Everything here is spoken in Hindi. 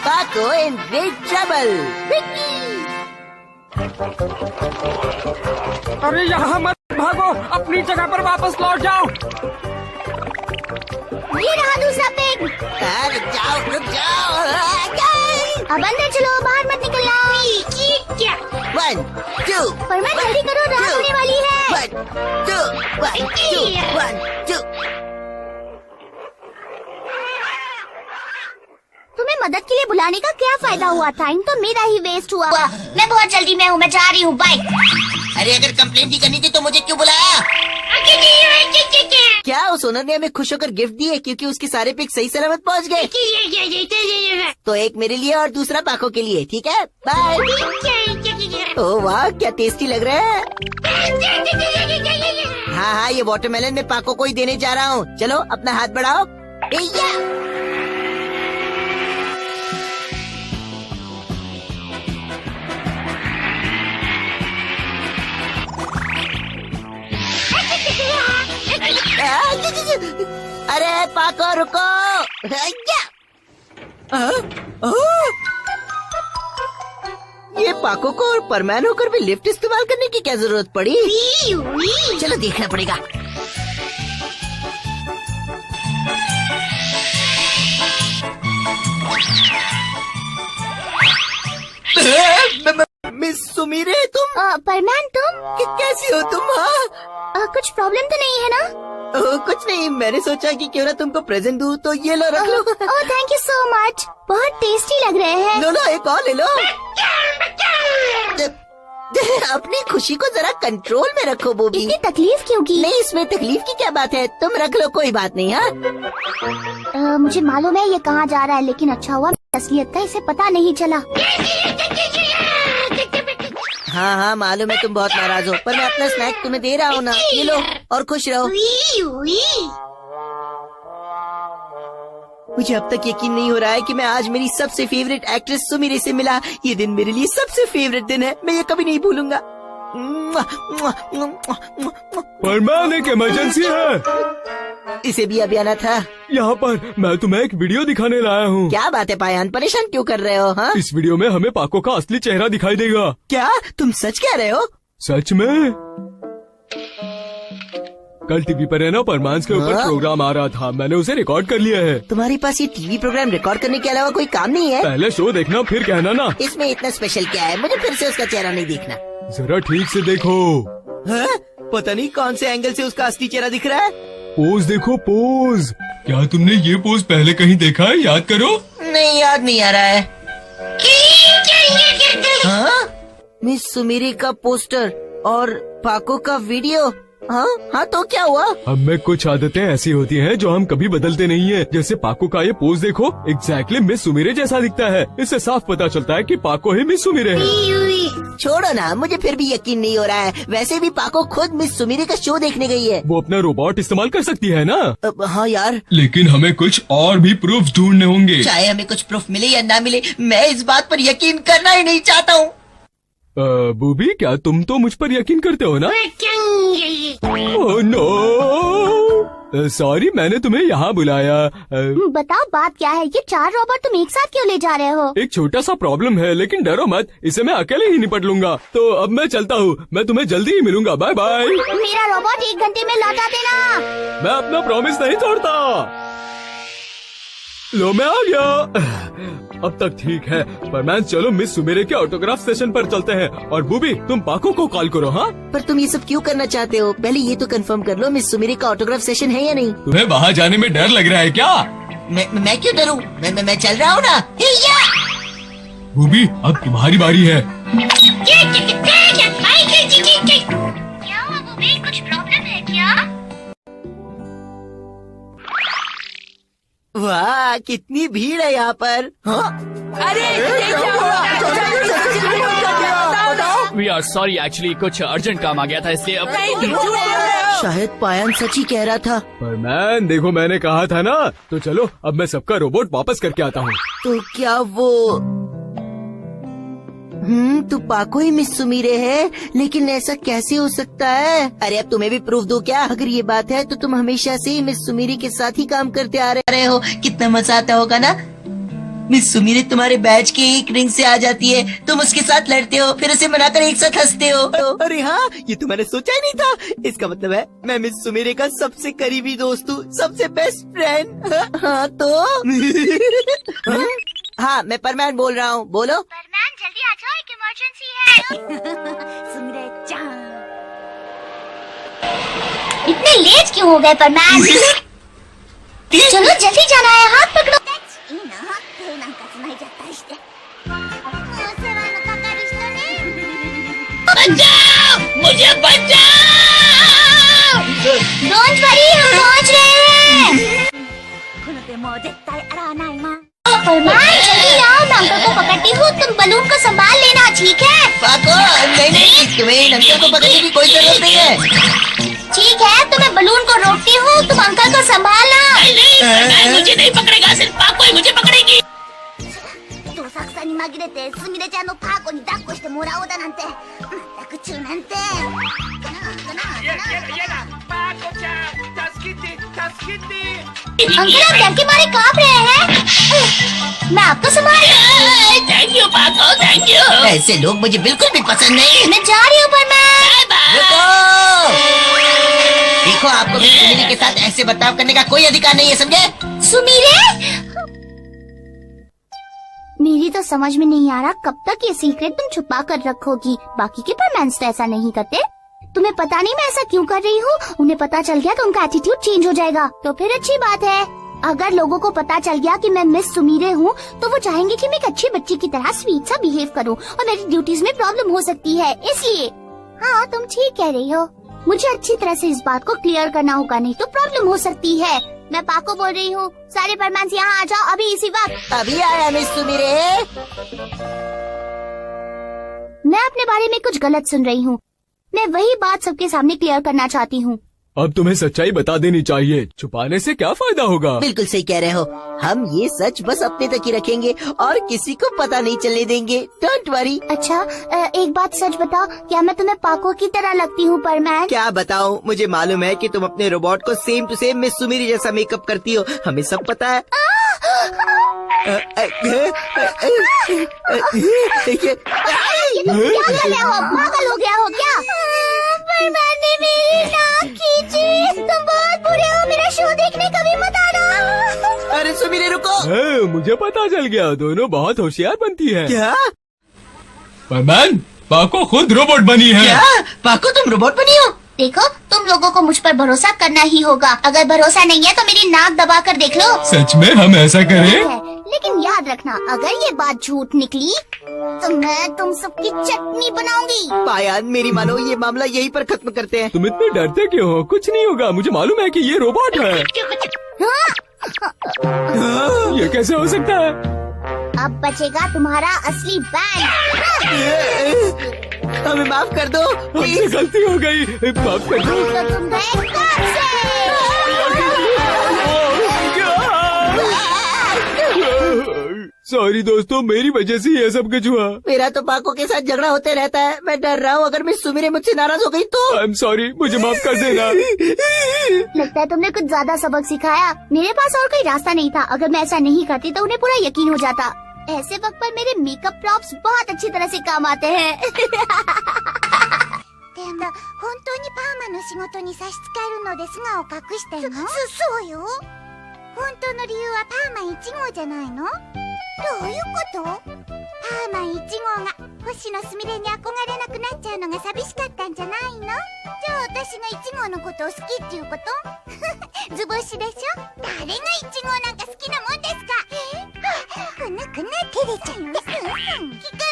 Paco in great trouble. अरे यहाँ मत भागो, अपनी जगह पर वापस लौट जाओ। ये रहा दूसरा पेग। रुक जाओ। अब अंदर चलो, बाहर मत निकलना। 1, 2। परमान जल्दी करो, रात होने वाली है। 1, 2, 1, 2, 1, 2। तुम्हें मदद के लिए बुलाने का क्या फायदा हुआ? टाइम तो मेरा ही वेस्ट हुआ। मैं बहुत जल्दी में हूँ, मैं जा रही हूँ, बाय। अरे अगर कंप्लेंट ही करनी थी तो मुझे क्यों बुलाया? क्या उस ओनर ने हमें खुश होकर गिफ्ट दिए क्योंकि उसके सारे पिक सही सलामत पहुंच गए? तो एक मेरे लिए और दूसरा पाको के लिए, ठीक है? बाय। ओह वाह, क्या टेस्टी लग रहा है। हाँ, ये वाटरमेलन में पाको को ही देने जा रहा हूँ। चलो अपना हाथ बढ़ाओ। अरे पाको रुको। ये पाको को और परमैन होकर भी लिफ्ट इस्तेमाल करने की क्या जरूरत पड़ी? चलो देखना पड़ेगा। मिस सुमीरे तुम? परमान तुम? कैसी हो तुम? हाँ, कुछ प्रॉब्लम तो नहीं है ना? कुछ नहीं, मैंने सोचा कि क्यों ना तुमको प्रेजेंट दूं, तो ये लो रख लो। Oh thank you so much, बहुत टेस्टी लग रहे हैं। लो एक और ले लो। अपनी खुशी को जरा कंट्रोल में रखो बूबी। इतनी तकलीफ क्यों की? नहीं, इसमें तकलीफ की क्या बात है, तुम रख लो, कोई बात नहीं। हाँ मुझे मालूम है ये कहाँ जा रहा है, लेकिन अच्छा हुआ असलियत का इसे पता नहीं चला। हाँ, मालूम है तुम बहुत नाराज हो, पर मैं अपना स्नैक तुम्हें दे रहा हूँ ना, ये लो और खुश रहो। मुझे अब तक यकीन नहीं हो रहा है कि मैं आज मेरी सबसे फेवरेट एक्ट्रेस सुमीरे से मिला। ये दिन मेरे लिए सबसे फेवरेट दिन है, मैं ये कभी नहीं भूलूंगा। परमान एक इमरजेंसी है। इसे भी अभी आना था। यहाँ पर मैं तुम्हें एक वीडियो दिखाने लाया हूँ। क्या बात है पायान, परेशान क्यों कर रहे हो? हाँ, इस वीडियो में हमें पाको का असली चेहरा दिखाई देगा। क्या तुम सच कह रहे हो? सच में? कल टीवी पर है ना, परमान के ऊपर प्रोग्राम आ रहा था, मैंने उसे रिकॉर्ड कर लिया है। तुम्हारे पास ये टीवी प्रोग्राम रिकॉर्ड करने के अलावा कोई काम नहीं है? पहले शो देखना फिर कहना ना। इसमें इतना स्पेशल क्या है, मुझे फिर से उसका चेहरा नहीं देखना। जरा ठीक से देखो। पता नहीं कौन से एंगल से उसका असली चेहरा दिख रहा है। पोज देखो, पोज। क्या तुमने ये पोज पहले कहीं देखा है? याद करो। नहीं, याद नहीं आ रहा है। मिस सुमीरे का पोस्टर और पाको का वीडियो। हाँ, तो क्या हुआ? हम में कुछ आदतें ऐसी होती हैं जो हम कभी बदलते नहीं है। जैसे पाको का ये पोज देखो, एग्जैक्टली मिस सुमीरे जैसा दिखता है। इससे साफ पता चलता है कि पाको ही मिस सुमीरे है। छोड़ो ना, मुझे फिर भी यकीन नहीं हो रहा है। वैसे भी पाको खुद मिस सुमीरे का शो देखने गई है। वो अपना रोबोट इस्तेमाल कर सकती है ना? हाँ यार, लेकिन हमें कुछ और भी प्रूफ ढूंढने होंगे। चाहे हमें कुछ प्रूफ मिले या ना मिले, मैं इस बात पर यकीन करना ही नहीं चाहता हूँ। बूबी, क्या तुम तो मुझ पर यकीन करते हो ना? ओह नो, सॉरी, मैंने तुम्हें यहाँ बुलाया। बताओ बात क्या है? ये 4 रोबोट तुम एक साथ क्यों ले जा रहे हो? एक छोटा सा प्रॉब्लम है, लेकिन डरो मत, इसे मैं अकेले ही निपट लूंगा। तो अब मैं चलता हूँ, मैं तुम्हें जल्दी ही मिलूंगा। Bye bye. मेरा रोबोट 1 घंटे में लौटा देना। मैं अपना प्रॉमिस नहीं तोड़ता। लो मैं आ गया। अब तक ठीक है। परमान चलो मिस सुमेरे के ऑटोग्राफ सेशन पर चलते हैं। और बूबी, तुम पाको को कॉल करो। हाँ, पर तुम ये सब क्यों करना चाहते हो? पहले ये तो कंफर्म कर लो मिस सुमेरे का ऑटोग्राफ सेशन है या नहीं। तुम्हें वहाँ जाने में डर लग रहा है क्या? मैं क्यों डरूं? मैं चल रहा हूँ ना। बूबी, अब तुम्हारी बारी है। क्या हुआ बूबी, कुछ प्रॉब्लम है क्या? वाह, कितनी भीड़ है यहाँ पर। अरे वी आर सॉरी, एक्चुअली कुछ अर्जेंट काम आ गया था, इसलिए अब शायद पायन सच ही कह रहा था। परमान देखो, मैंने कहा था ना। तो चलो अब मैं सबका रोबोट वापस करके आता हूँ। तो क्या वो तू पाको ही मिस सुमीरे है? लेकिन ऐसा कैसे हो सकता है? अरे अब तुम्हें भी प्रूफ दो क्या? अगर ये बात है तो तुम हमेशा से ही मिस सुमीरे के साथ ही काम करते आ रहे हो। कितना मजा आता होगा ना? मिस सुमीरे तुम्हारे बैच के एक रिंग से आ जाती है, तुम उसके साथ लड़ते हो, फिर उसे मनाकर एक साथ हंसते हो। अरे हाँ, ये तो मैंने सोचा ही नहीं था। इसका मतलब है मैं मिस सुमीरे का सबसे करीबी दोस्त हूँ, सबसे बेस्ट फ्रेंड। हाँ तो हाँ, मैं परमैन बोल रहा हूँ, बोलो। परमैन जल्दी आ जाओ, एक इमरजेंसी है। सुमिरे चान, इतने लेट क्यों हो गए परमैन? चलो जल्दी जाना है, हाथ पकड़ो। बचाओ, मुझे बचाओ। डोंट वरी, हम पहुंच रहे हैं। परमैन जल्दी आओ, मैं अंकल को पकड़ती हूँ, तुम बलून को संभाल लेना, ठीक है? पाको, नहीं, तुम्हें इन अंकल को पकड़ने की कोई जरूरत नहीं है। ठीक है, तो मैं बलून को रोकती हूँ, तुम अंकल को संभालना। नहीं, मुझे नहीं पकड़ेगा, सिर्फ पाको ही मुझे पकड़ेगी। どさくさに紛れてすみれちゃんのパーコに抱っこしてもらおうだなんて、まったく中なんて。अंकल आप डर के मारे कांप रहे हैं, मैं आपको संभाल। थैंक यू पाको, थैंक यू। ऐसे लोग मुझे बिल्कुल भी पसंद नहीं। मैं जा रही हूँ परमैन। रुको, देखो आपको मिस सुमीरे के साथ ऐसे बर्ताव करने का कोई अधिकार नहीं है, समझे? सुमीरे, मेरी तो समझ में नहीं आ रहा कब तक ये सीक्रेट तुम छुपा कर रखोगी। बाकी के परमैन्स तो ऐसा नहीं करते। तुम्हें पता नहीं मैं ऐसा क्यों कर रही हूँ। उन्हें पता चल गया तो उनका एटीट्यूड चेंज हो जाएगा, तो फिर अच्छी बात है। अगर लोगों को पता चल गया कि मैं मिस सुमीरे हूँ तो वो चाहेंगे कि मैं एक अच्छी बच्ची की तरह स्वीट सा बिहेव करूँ, और मेरी ड्यूटीज में प्रॉब्लम हो सकती है, इसलिए। हाँ, तुम ठीक कह रही हो, मुझे अच्छी तरह से इस बात को क्लियर करना होगा, नहीं तो प्रॉब्लम हो सकती है। मैं पाको बोल रही हूँ, सारे परमैन्स यहाँ आ जाओ अभी, इसी वक्त। अभी आया मिस सुमीरे। मैं अपने बारे में कुछ गलत सुन रही हूँ, मैं वही बात सबके सामने क्लियर करना चाहती हूँ। अब तुम्हें सच्चाई बता देनी चाहिए, छुपाने से क्या फायदा होगा? बिल्कुल सही कह रहे हो, हम ये सच बस अपने तक ही रखेंगे और किसी को पता नहीं चलने देंगे, डोंट वरी। अच्छा, एक बात सच बताओ, क्या मैं तुम्हें पाको की तरह लगती हूँ परमैन? क्या बताऊँ, मुझे मालूम है कि तुम अपने रोबोट को same to same miss Sumire जैसा मेकअप करती हो, हमें सब पता है। क्या कर रहे हो, पागल हो गया हो क्या? परमैन ने मेरी नाक खींची, तुम बहुत बुरे हो, मेरा शो देखने कभी मत आना। अरे सुमीरे रुको। मुझे पता चल गया, दोनों बहुत होशियार बनती है। क्या? परमैन, पाको खुद रोबोट बनी है। क्या? पाको तुम रोबोट बनी हो? देखो, तुम लोगों को मुझ पर भरोसा करना ही होगा। अगर भरोसा नहीं है तो मेरी नाक दबा कर देख लो। सच में हम ऐसा करें? लेकिन याद रखना, अगर ये बात झूठ निकली तो मैं तुम सबकी चटनी बनाऊंगी। पायान, मेरी मानो, ये मामला यहीं पर खत्म करते हैं। तुम इतने डरते क्यों हो? कुछ नहीं होगा, मुझे मालूम है कि ये रोबोट है। ये कैसे हो सकता है? अब बचेगा तुम्हारा असली बैंड। हमें माफ कर दो, हमसे गलती हो गई, माफ कर दो। तो तुम गए कब से? सॉरी दोस्तों, मेरी वजह से ये सब कुछ हुआ। मेरा तो पाको के साथ झगड़ा होते रहता है, मैं डर रहा हूँ अगर मिस सुमीरे मुझसे नाराज हो गई तो। आई एम सॉरी, मुझे माफ कर देना। लगता है तुमने कुछ ज्यादा सबक सिखाया। मेरे पास और कोई रास्ता नहीं था, अगर मैं ऐसा नहीं करती तो उन्हें पूरा यकीन हो जाता। ऐसे वक्त पर मेरे मेकअप प्रॉप्स बहुत अच्छी तरह से काम आते हैं। でも本当にパーマの仕事に差し支えるので素顔を隠してるの？そうよ。本当の理由はパーマ1号じゃないの？どういうこと？パーマ1号が星野すみれに憧れなくなっちゃうのが寂しかったんじゃないの？じゃあ私が1号のことを好きっていうこと？図星でしょ？誰が1号なんか好きなもんですか？くぬくぬ照れちゃって。聞か